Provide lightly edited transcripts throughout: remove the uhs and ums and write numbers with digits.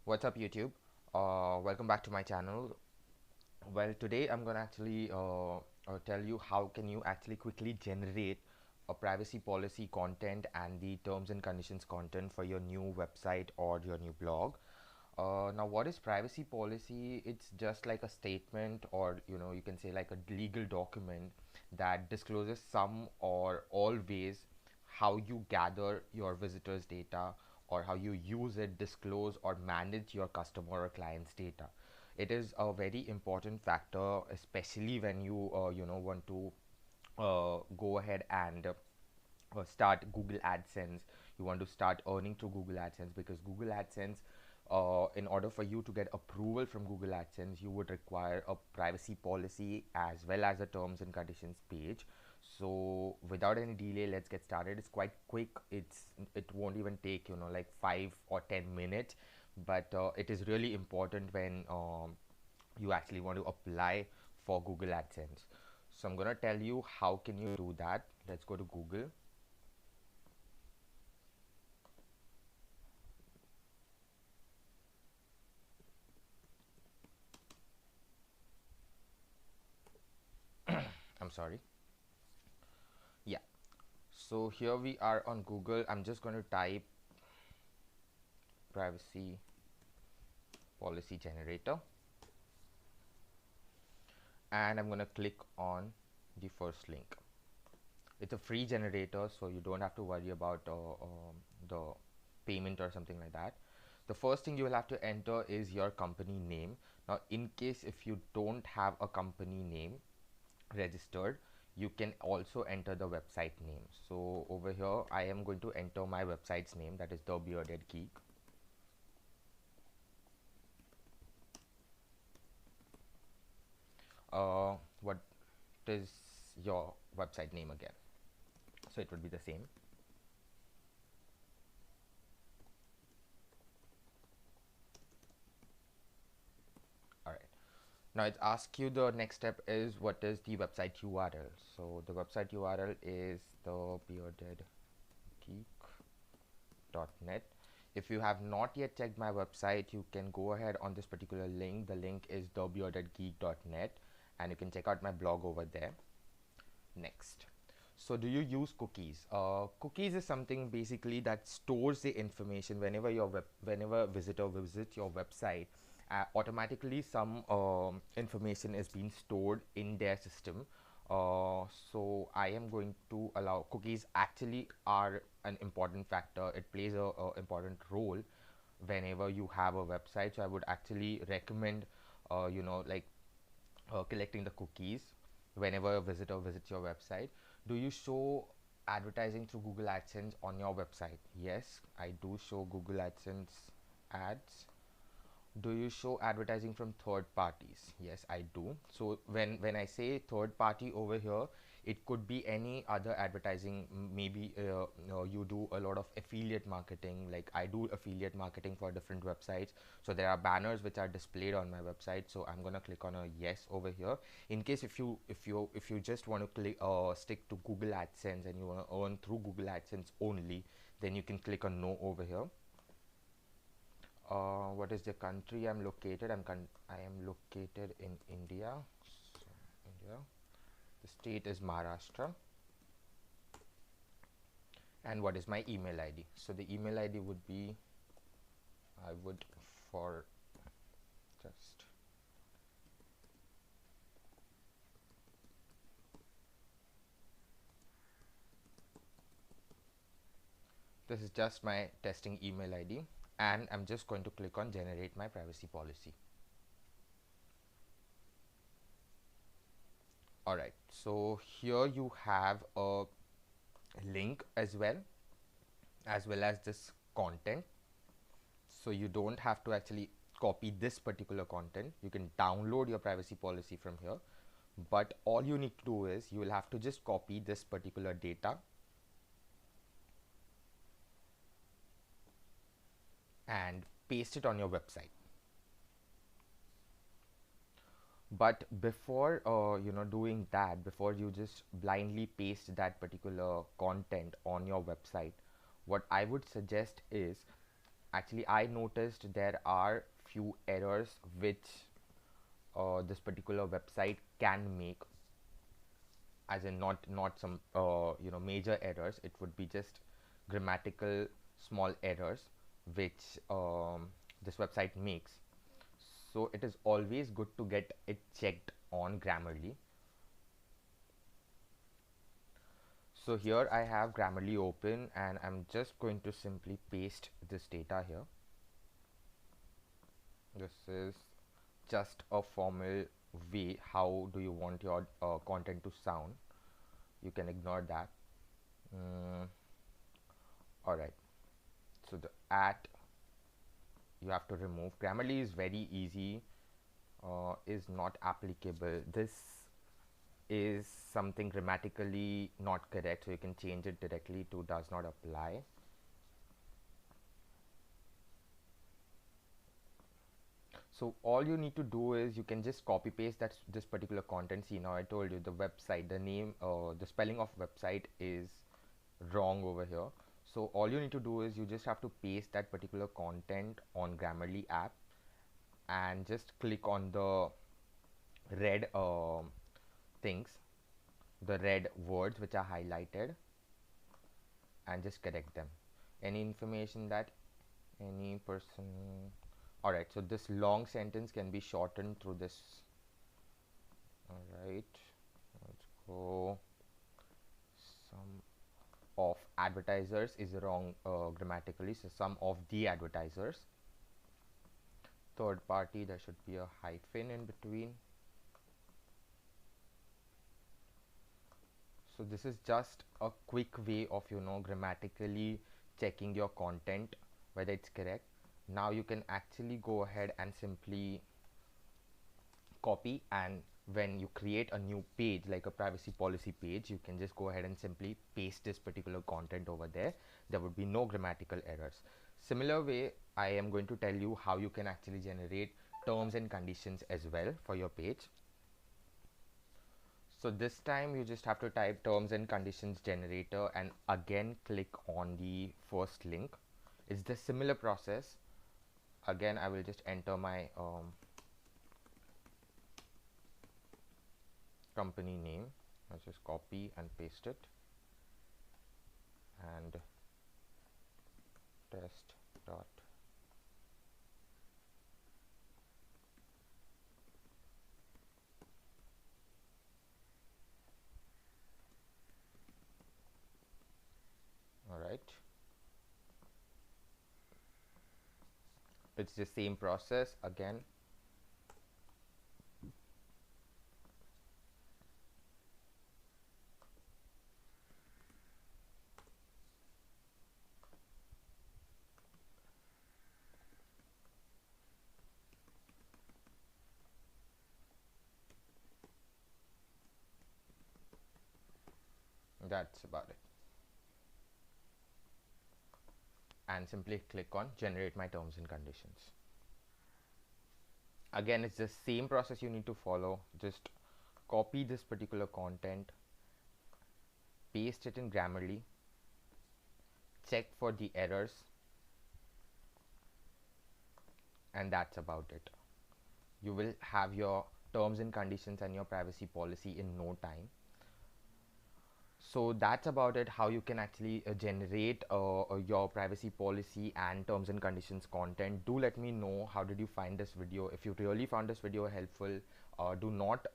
What's up, YouTube? Welcome back to my channel. Well, today I'm gonna actually tell you how can you actually quickly generate a privacy policy content and the terms and conditions content for your new website or your new blog. Now, what is privacy policy? It's just like a statement, or you can say like a legal document that discloses some or all ways how you gather your visitors' data or how you use it, disclose or manage your customer or client's data. It is a very important factor, especially when you want to go ahead and start Google AdSense. You want to start earning through Google AdSense, because Google AdSense, in order for you to get approval from Google AdSense, you would require a privacy policy as well as a terms and conditions page. So without any delay, let's get started. It's quite quick. It won't even take like 5 or 10 minutes, but it is really important when you actually want to apply for Google AdSense. So I'm gonna tell you how can you do that. Let's go to Google. I'm sorry. Yeah. So here we are on Google. I'm just going to type privacy policy generator, and I'm going to click on the first link. It's a free generator, so you don't have to worry about the payment or something like that. The first thing you will have to enter is your company name. Now, in case if you don't have a company name registered, you can also enter the website name. So over here I am going to enter my website's name, that is The Bearded Geek. What is your website name again? So it would be the same. All right, now it asks you, the next step is what is the website URL. So the website URL is thebeardedgeek.net. If you have not yet checked my website, you can go ahead on this particular link. The link is thebeardedgeek.net, and you can check out my blog over there. Next, so do you use cookies? Cookies is something basically that stores the information whenever whenever a visitor visits your website. Automatically some information is being stored in their system. So I am going to allow cookies. Actually are an important factor. It plays a important role whenever you have a website. So I would actually recommend like collecting the cookies whenever a visitor visits your website. Do you show advertising through Google AdSense on your website? Yes, I do show Google AdSense ads. Do you show advertising from third parties? Yes, I do. So when I say third party over here, it could be any other advertising. Maybe you do a lot of affiliate marketing, like I do affiliate marketing for different websites. So there are banners which are displayed on my website. So I'm gonna click on a yes over here. In case if you just want to click stick to Google AdSense and you want to earn through Google AdSense only, then you can click on no over here. What is the country I'm located? I am located in India. So India. The state is Maharashtra. And what is my email ID? So the email ID would be, I would for just this is just my testing email ID, and I'm just going to click on generate my privacy policy. Alright, so here you have a link as well as this content. So you don't have to actually copy this particular content. You can download your privacy policy from here, but all you need to do is you will have to just copy this particular data and paste it on your website. But before doing that, before you just blindly paste that particular content on your website, what I would suggest is actually I noticed there are few errors which this particular website can make, as in not some major errors. It would be just grammatical small errors which this website makes. So it is always good to get it checked on Grammarly. So here I have Grammarly open and I'm just going to simply paste this data here. This is just a formal way how do you want your content to sound. You can ignore that. Alright, so the at you have to remove. Grammarly is very easy, is not applicable. This is something grammatically not correct, so you can change it directly to does not apply. So all you need to do is you can just copy paste this particular content. See, now I told you the website, the name, the spelling of website is wrong over here. So all you need to do is you just have to paste that particular content on Grammarly app and just click on the red things, the red words which are highlighted, and just correct them. Any information that any person. Alright, so this long sentence can be shortened through this. Alright, let's go. Some of advertisers is wrong grammatically, so some of the advertisers. Third party, there should be a hyphen in between. So this is just a quick way of grammatically checking your content whether it's correct. Now you can actually go ahead and simply copy, and when you create a new page like a privacy policy page, you can just go ahead and simply paste this particular content over there. There would be no grammatical errors. Similar way, I am going to tell you how you can actually generate terms and conditions as well for your page. So this time you just have to type terms and conditions generator and again click on the first link. It's the similar process. Again, I will just enter my company name. Let's just copy and paste it and test dot alright. It's the same process again. That's about it. And simply click on generate my terms and conditions. Again, it's the same process you need to follow. Just copy this particular content, paste it in Grammarly, check for the errors, and that's about it. You will have your terms and conditions and your privacy policy in no time. So that's about it, how you can actually generate your privacy policy and terms and conditions content. Do let me know how did you find this video. If you really found this video helpful, do not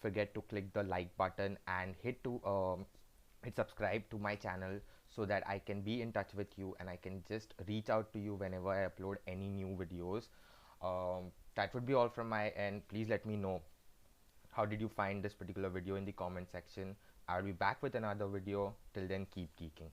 forget to click the like button and hit subscribe to my channel so that I can be in touch with you and I can just reach out to you whenever I upload any new videos. That would be all from my end. Please let me know how did you find this particular video in the comment section. I'll be back with another video. Till then, keep geeking.